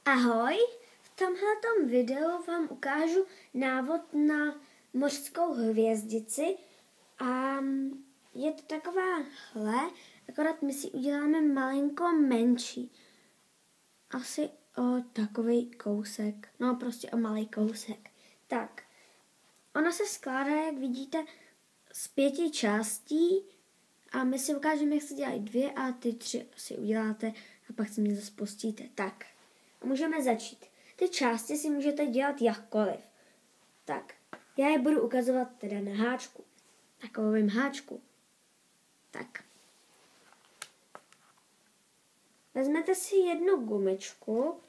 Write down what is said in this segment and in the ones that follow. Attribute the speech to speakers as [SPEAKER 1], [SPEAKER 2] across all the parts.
[SPEAKER 1] Ahoj, v tomhletom videu vám ukážu návod na mořskou hvězdici a je to takováhle, akorát my si uděláme malinko menší. Asi o takový kousek, no prostě o malý kousek. Tak, ona se skládá, jak vidíte, z 5 částí a my si ukážeme, jak se dělají 2 a ty 3 si uděláte a pak si mě zase pustíte. Tak. A můžeme začít. Ty části si můžete dělat jakkoliv. Tak, já je budu ukazovat teda na háčku. Takovým háčku. Tak. Vezmete si jednu gumičku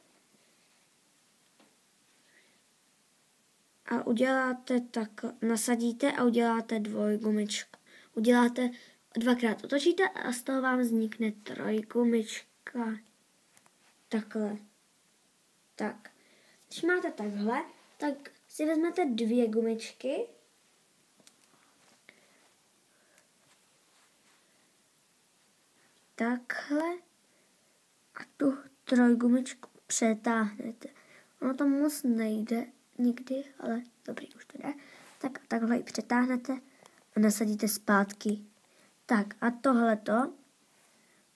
[SPEAKER 1] a uděláte tak, nasadíte a uděláte dvojgumičku. Uděláte, 2krát otočíte a z toho vám vznikne trojgumička. Takhle. Tak, když máte takhle, tak si vezmete 2 gumičky takhle a tu trojgumičku přetáhnete. Ono to moc nejde nikdy, ale dobrý, už to jde. Tak takhle ji přetáhnete a nasadíte zpátky. Tak a tohleto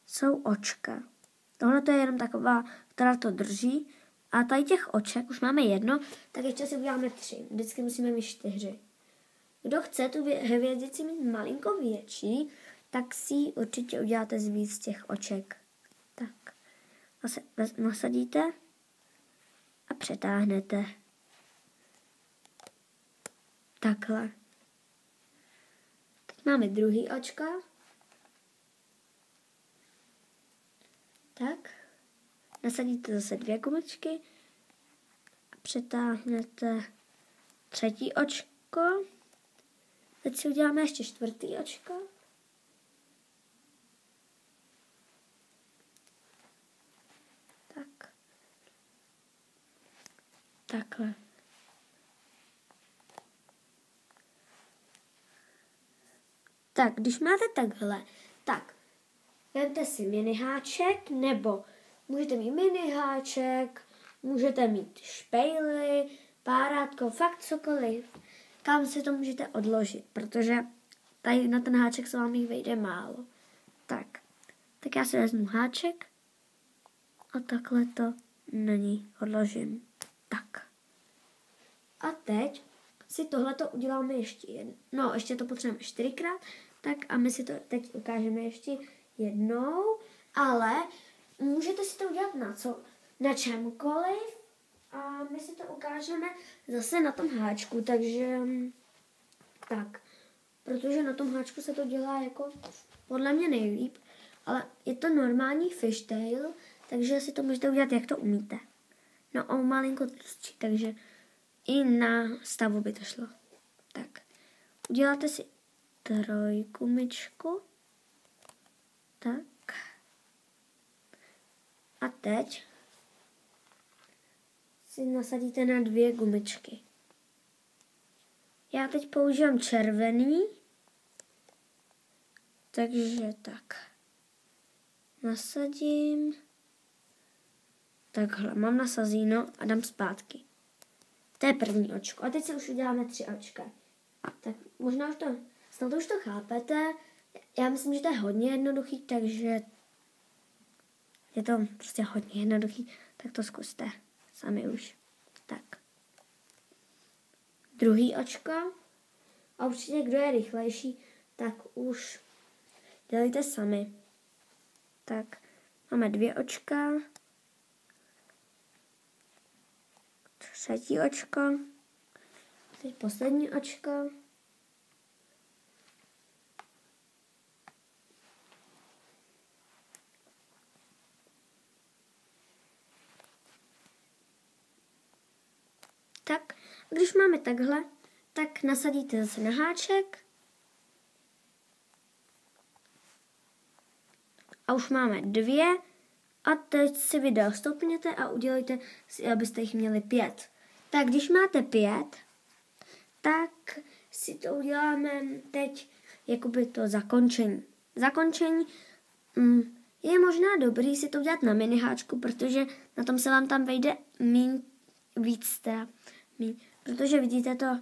[SPEAKER 1] jsou očka. Tohleto je jenom taková, která to drží. A tady těch oček, už máme 1, tak ještě si uděláme 3. Vždycky musíme mít 4. Kdo chce tu hvězdici mít malinko větší, tak si ji určitě uděláte z víc těch oček. Tak. Nasadíte a přetáhnete. Takhle. Teď máme druhý očka. Tak. Nasadíte zase 2 gumičky a přetáhnete 3. očko. Teď si uděláme ještě 4. očko. Tak. Takhle. Tak, když máte takhle, tak vemte si mini háček, nebo můžete mít mini háček, můžete mít špejly, párátko, fakt cokoliv. Kam si to můžete odložit, protože tady na ten háček se vám jich vejde málo. Tak já si vezmu háček a takhle to na ní odložím. Tak. A teď si tohleto uděláme ještě jednou. No, ještě to potřebujeme 4krát, tak a my si to teď ukážeme ještě jednou, ale můžete si to udělat na čemkoliv a my si to ukážeme zase na tom háčku, takže tak, protože na tom háčku se to dělá jako podle mě nejlíp, ale je to normální fishtail, takže si to můžete udělat, jak to umíte. No o malinko tlustší, takže i na stavu by to šlo. Tak, uděláte si trojgumičku. Tak. A teď si nasadíte na 2 gumičky. Já teď používám červený, takže tak. Nasadím. Takhle, mám nasazíno a dám zpátky. To je první očko. A teď si už uděláme 3 očka. Tak možná snad už to chápete. Já myslím, že to je hodně jednoduchý, takže je to prostě hodně jednoduchý. Tak to zkuste sami už. Tak. Druhý očko. A určitě, kdo je rychlejší, tak už dělejte sami. Tak, máme 2 očka. 3. očko. Teď poslední očko. Tak, když máme takhle, tak nasadíte zase na háček. A už máme 2. A teď si video stopněte a udělejte si, abyste jich měli 5. Tak když máte 5, tak si to uděláme teď jakoby to zakončení. Zakončení Je možná dobrý si to udělat na mini háčku, protože na tom se vám tam vejde víc, protože vidíte to,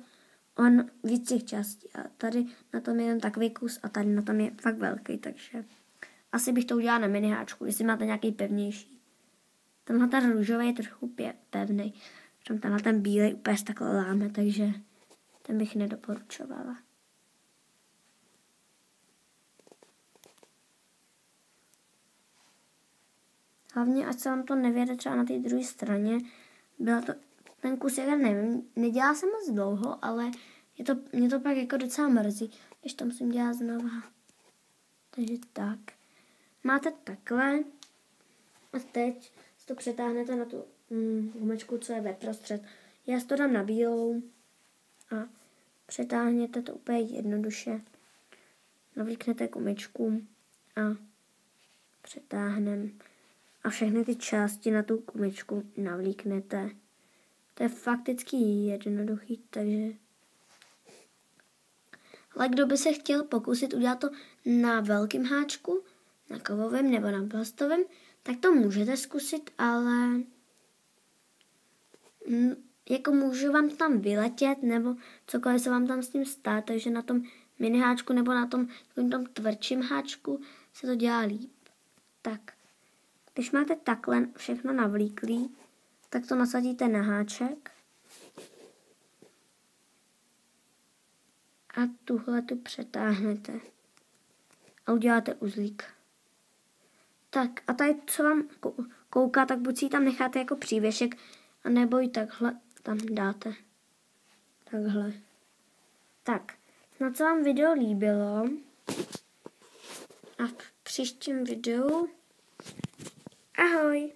[SPEAKER 1] on víc těch částí a tady na tom je jen takový kus a tady na tom je fakt velký, takže asi bych to udělala na mini háčku, jestli máte nějaký pevnější. Tenhle ten růžový je trochu pevný, tenhle ten bílej úplně takhle láme, takže ten bych nedoporučovala. Hlavně, ať se vám to nevěde třeba na té druhé straně. Byla to ten kus, já nevím, nedělala jsem moc dlouho, ale mě to pak jako docela mrzí, když to musím dělat znova. Takže tak. Máte takhle a teď si to přetáhnete na tu gumečku, co je ve prostřed. Já si to dám na bílou a přetáhněte to úplně jednoduše. Navlíknete gumičku a přetáhneme. A všechny ty části na tu gumičku navlíknete. To je fakticky jednoduchý, takže... Ale kdo by se chtěl pokusit udělat to na velkém háčku, na kovovém nebo na plastovém, tak to můžete zkusit, ale jako můžu vám tam vyletět, nebo cokoliv se vám tam s tím stát, takže na tom mini háčku nebo na tom tvrdším háčku se to dělá líp. Tak, když máte takhle všechno navlíklý, tak to nasadíte na háček a tuhle tu přetáhnete a uděláte uzlík. Tak a tady, co vám kouká, tak buď si ji tam necháte jako přívěšek, anebo ji takhle tam dáte. Takhle. Tak, snad se vám video líbilo a v příštím videu ahoj!